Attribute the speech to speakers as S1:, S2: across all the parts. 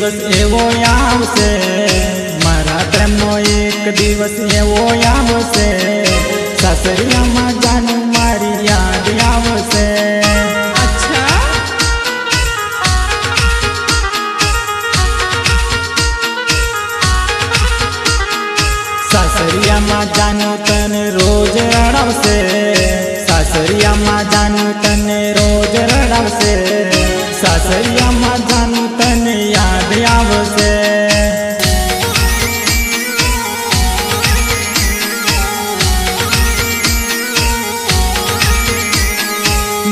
S1: दिवस एवो आवशे, मारा प्रेमनो एक दिवस एवो आवशे, सासरियामां जानू मारी याद आवशे।
S2: अच्छा
S1: सासरियामां जानू तने रोज रड़ावशे, सासरियामां जानू तने रोज रड़ावशे, सासरियामां जानू तने याद आवशे।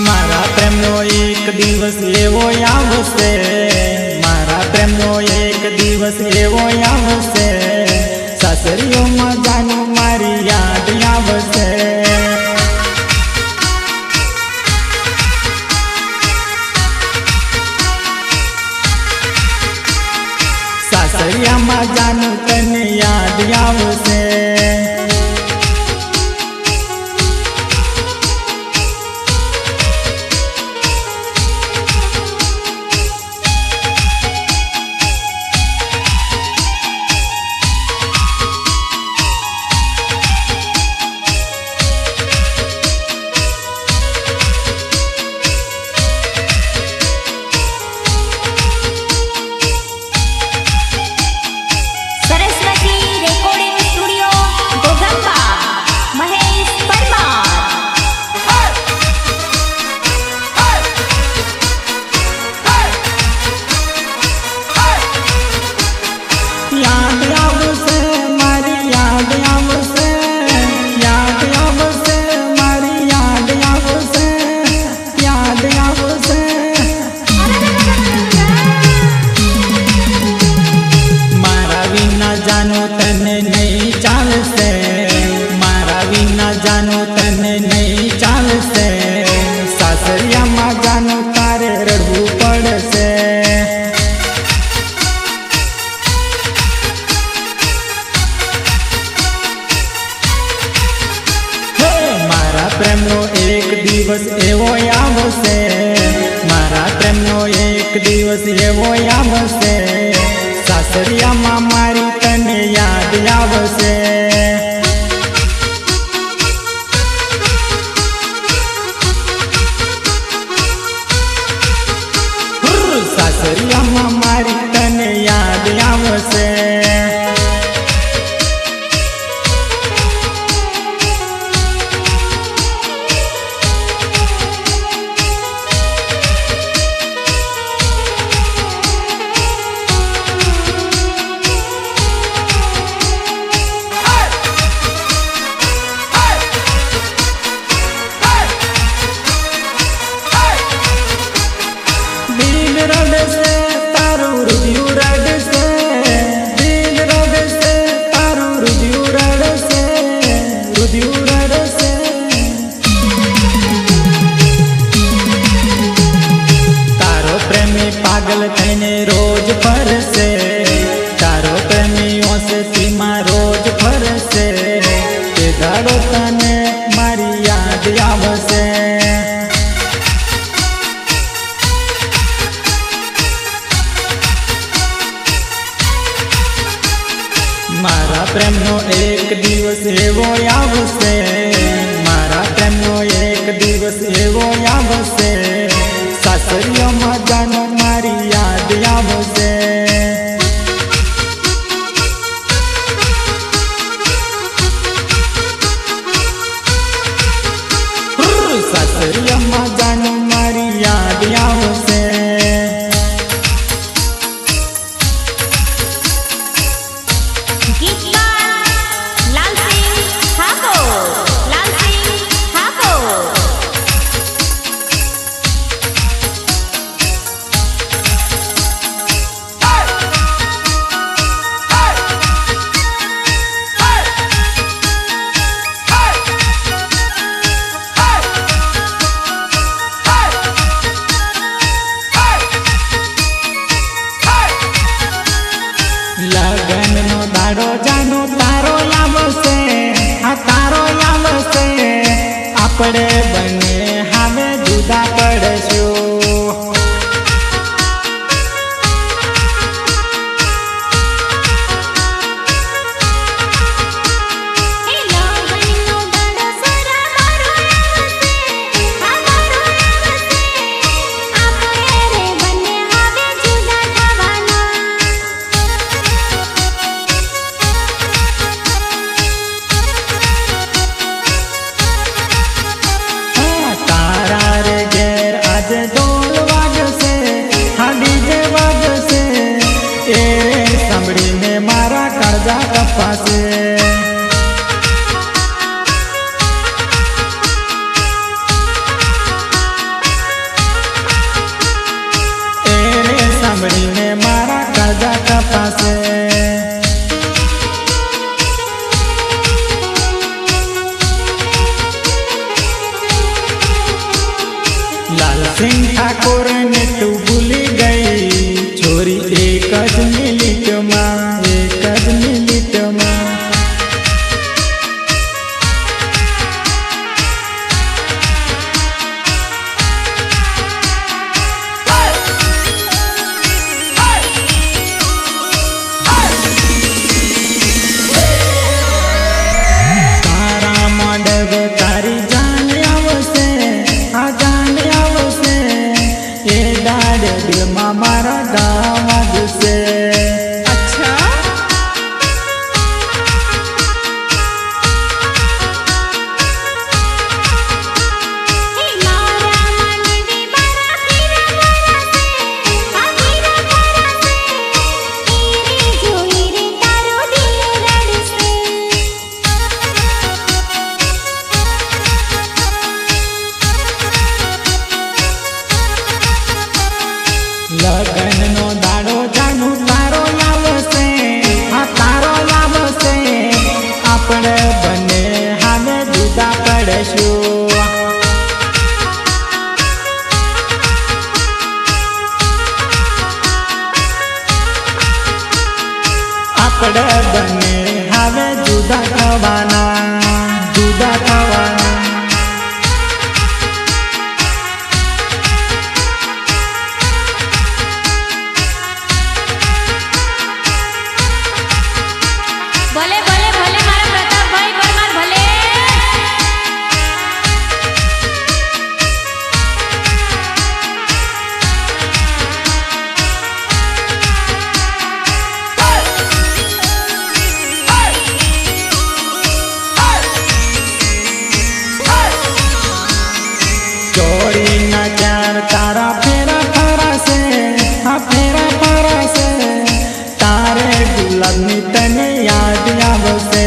S1: मारा प्रेमनो एक दिवस एवो आवशे, मारा प्रेमनो एक दिवस एवो आवशे, सासरियोमां जानू मारी याद आवशे। सासरियामां जानू तने याद आवशे। जानू तने नहीं चालशे, मारा विना जानू तने नहीं चालशे, सासरियामां जानू तारे रड़वू पड़शे। मारा प्रेमनो एक दिवस एवो आवशे, मारा प्रेमनो एक दिवस एवो आवशे, सासरियामां मारी तने याद आवशे। सासरियामां मारी तने याद आवशे। पागल थईने रोज फरसे, तारो प्रेमीओ से सीमा रोज फरसे, ते दाड़ो तने मारी याद आवशे। मारा प्रेमनो एक दिवस एवो आवशे, मारा प्रेमनो एक दिवस एवो आवशे, सासरियोमां जानू मारी याद आवशे। सासरियोमां जानू मारी याद आवशे। लगननो दाड़ो जानू तारो आवशे, आ तारो आवशे, आपणे बने हावे जुदा पड़शो। કાજા કપાસે સાંભળીને મારા કાજા કપાસે લાલસિંહ ઠાકોર ને તું ભૂલી ગઈ છોરી એક જ મિનિટમાં મારા ગામ છે
S2: અચ્છા
S1: લગનનો દાડો જાનું તારો લાવશે આ તારો લાવશે આપણે બંને હામે જુદા પડશું આપણે બંને હવે જુદા થવાના
S2: ભલે ભલે ભલે મારા પ્રતાપભાઈ પરમાર ભલે
S1: ચોરીના ચાર તારા ફેરા ફરાશે આ ફેરા ફરાશે તારે ગુલાબની તને યાદ આવશે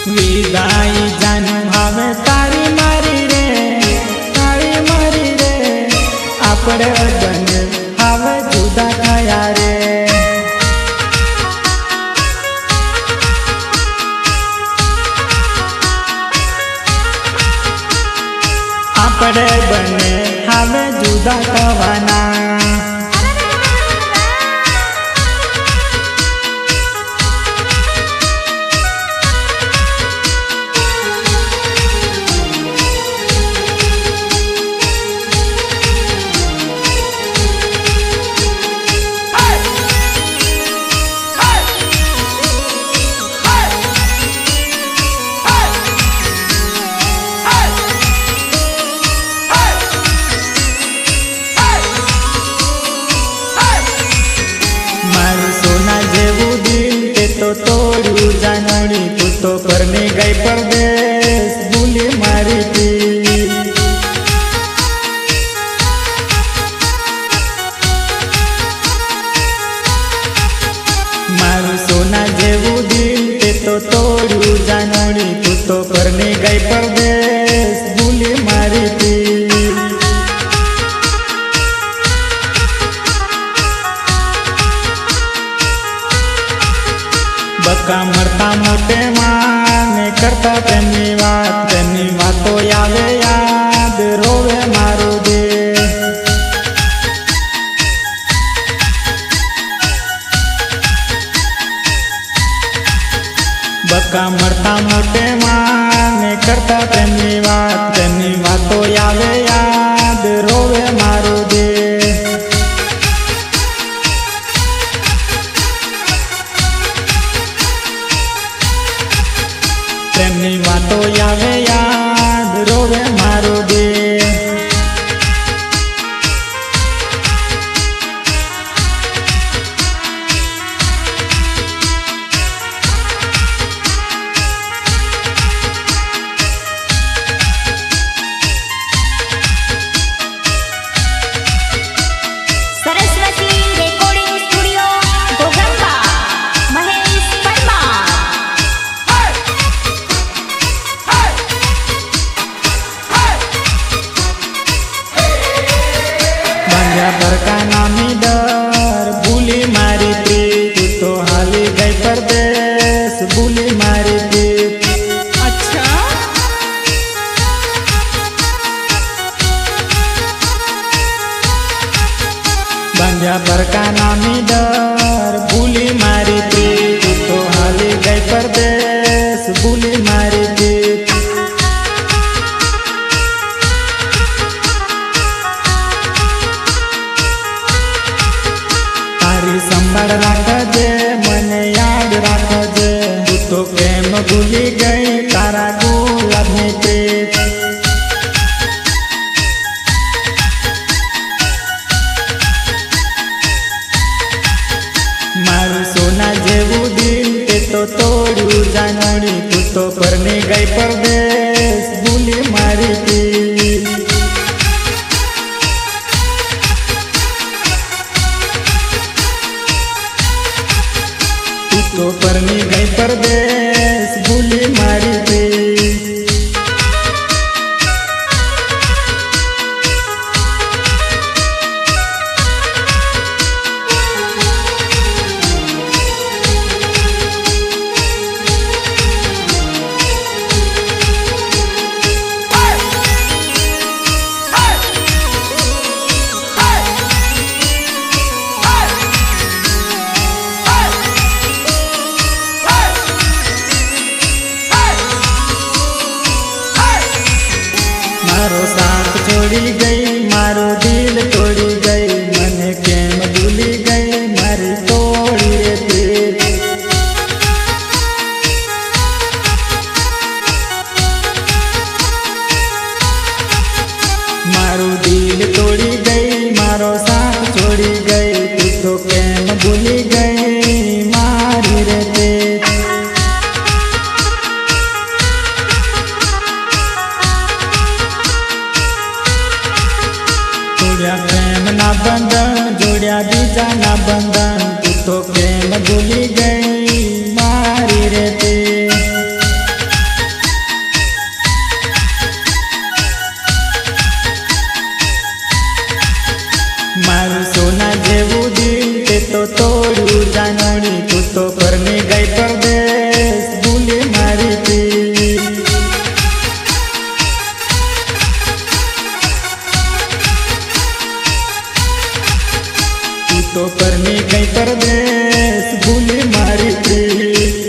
S1: વિદાય જાનું હવે તારી મારી રે આપણે બંને હવે જુદા થયા રે આપણે બંને હવે જુદા થવાના તો તોડ્યું જાનડી તું તો પરને ગઈ પરદેશ ભૂલી મારી તી મારું સોના જેવું દિલ તે તો તોડ્યું જાનડી તું તો પરને ગઈ પરદેશ ભૂલી મારી તી બકા મરતા મોટે માને કરતા તેની વાતો આવે યાદ રોવે મારું દિલ બકા મરતા મોટે માને કરતા તેની વાતો આવે યાદ રોવે મારું દિલ પ્રેમની વાતો આવે યાદ રોવે મારો દિલ.
S2: Saraswati recording studio ગોગંબા Mahesh Parmar.
S1: બાંધ્યા ભરકા નામી દર ભૂલી મારી પ્રીત, તું તો હાલી ગઈ પરદેશ ભૂલી મારી પ્રીત.
S2: અચ્છા.
S1: બાંધ્યા ભરકા નામી દર ભૂલી મારી પ્રીત, તું તો હાલી ગઈ પરદેશ ભૂલી મારી પ્રીત. તારી સંભાળ રાખજે, મને યાદ રાખજે, તું તો કેમ ભૂલી ગઈ તારા ગુલાબની પ્રીત. મારું સોના જેવું દિલ તે તો તોડ્યું જાનોડી, તું તો પરણી ગઈ પરદેશ ભૂલી મારી પ્રીત. તું તો પરણી ગઈ પરદેશ ભૂલી મારી પ્રીત. મારો સાથ છોડી ગઈ, મારો દિલ તોડી ગઈ, મને કેમ ભૂલી ગઈ મારી તોડી રે પ્રીત. મારું દિલ તોડી ગઈ, મારો સાથ છોડી ગઈ, તું તો કેમ ભૂલી ગઈ મારી રે પ્રીત. જોડ્યા પ્રેમના બંધન, જોડ્યા બીજાના બંધન, તું તો કેમ ભૂલી ગઈ મારી રે પ્રીત. મારું સોના જેવું દિલ તે તો તોડ્યું જાનોડી, તું તો પરણી ગઈ પરદેશ ભૂલી મારી પ્રીત. તું તો પરણી ગઈ પરદેશ ભૂલી મારી પ્રીત.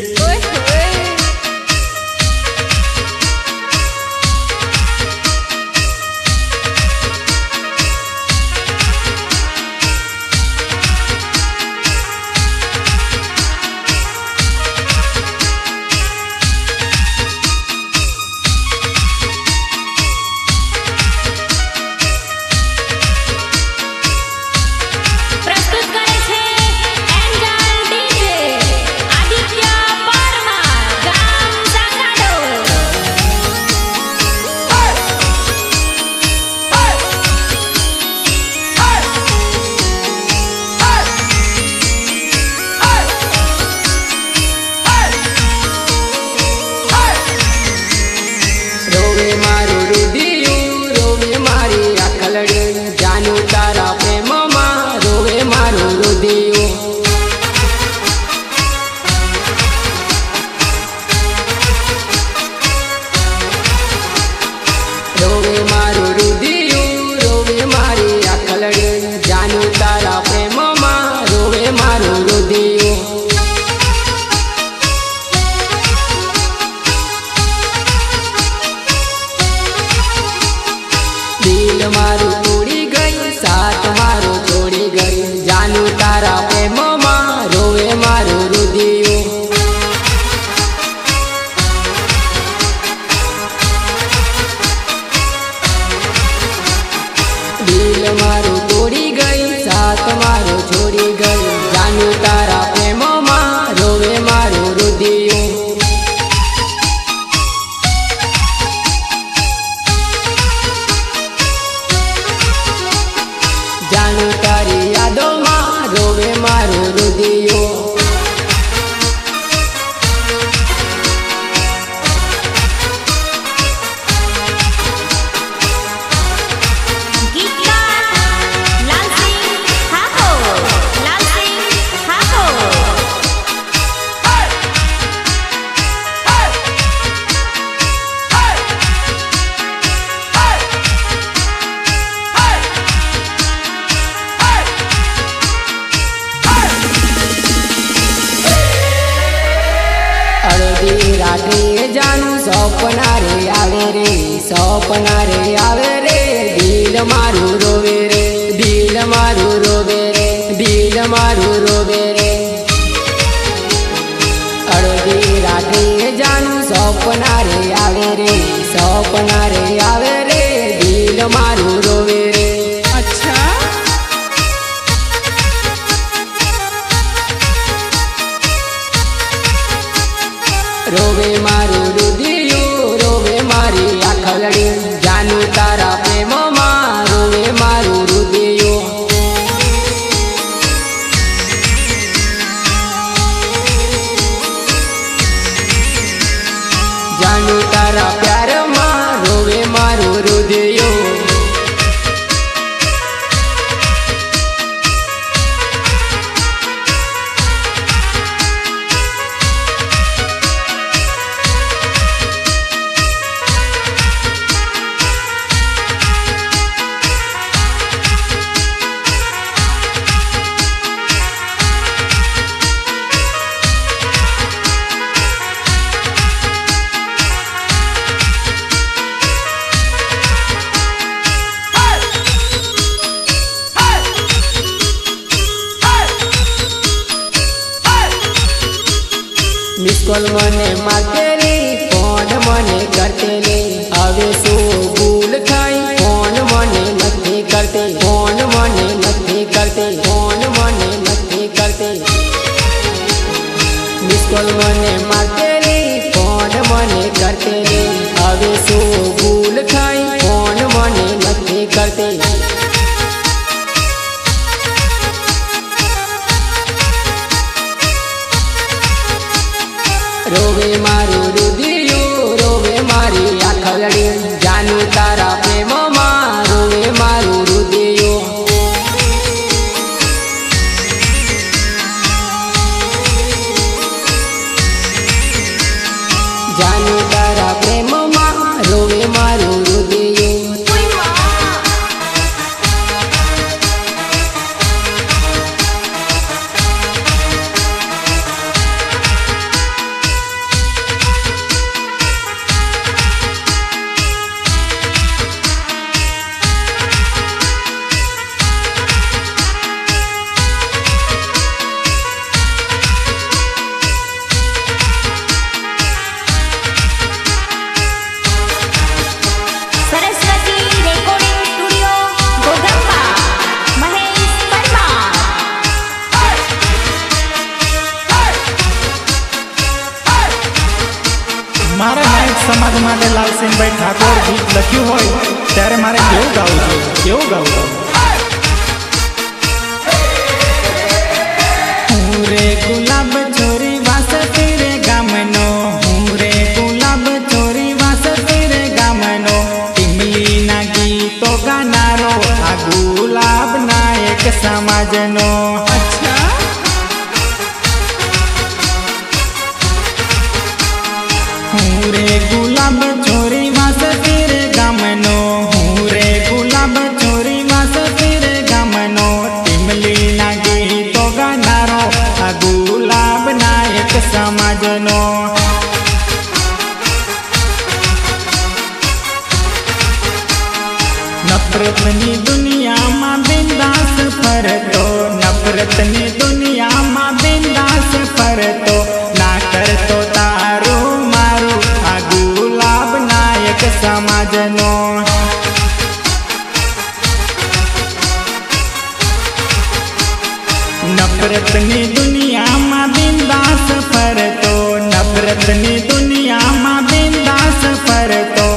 S3: રાત્રે જાણું સપના રે આવે રે, સપના રે આવે રે, દિલ મારું રોવે રે, દિલ મારું રોવે રે, દિલ મારું રોવે રે. અડધી રાત્રે જાણું સપના રે આવે રે, સપના રે આવે રે, દિલ મારું રોવે રે.
S2: અચ્છા
S3: રોવે મારું રુધિયું, રોવે મારી આખલડી, જાનું તારા પ્રેમમાં રોવે મારું રુધિયું. જાનું તારા પ્યારમાં રોવે મારું રુધિયું. મિસકોલ મને મારતેલી, ફોન મને કરતેલી, હવે શું ભૂલ થઈ, ફોન મને નથી કરતી, ફોન મને નથી કરતી, ફોન મને નથી કરતી. મિસકોલ મને મારતેલી, ફોન મને કરતેલી, હવે શું ભૂલ થઈ, ફોન મને નથી કરતી. રોવે મારું રુધિયું, રોવે મારી આખલડી, જાનું તારા પ્રેમમાં રોવે મારું રુધિયું. જાનું તારા પ્રેમમાં રોવે મારું રુધિયું.
S2: Saraswati recording studio ગોગંબા Mahesh Parmar.
S1: મારા નાયક સમાજ માટે લાલસિંહભાઈ ઠાકોર ગીત લખ્યું હોય ત્યારે મારે કેવું ગાવું જોઈએ, કેવું ગાવું જોઈએ? હું રે ગુલાબ છોરી વાસતી રે ગામનો, હું રે ગુલાબ છોરી વાસતી રે ગામનો, ટીમલીના ગીતો ગાનારો આ ગુલાબ નાયક સમાજનો.
S2: અચ્છા
S1: હું રે ગુલાબ છોરી વાસતી રે ગામનો, હું રે ગુલાબ છોરી વાસતી રે ગામનો, ટીમલીના ગીતો ગાનારો આ ગુલાબ નાયક સમાજનો. નફરતની દુનિયામાં બિંદાસ ફરતો, નફરતની દુનિયામાં બિંદાસ ફરતો, ના કરતો તારું મારું આ ગુલાબ નાયક સમાજનો. નફરતની દુનિયામાં બિંદાસ ફરતો, નફરતની દુનિયામાં બિંદાસ ફરતો,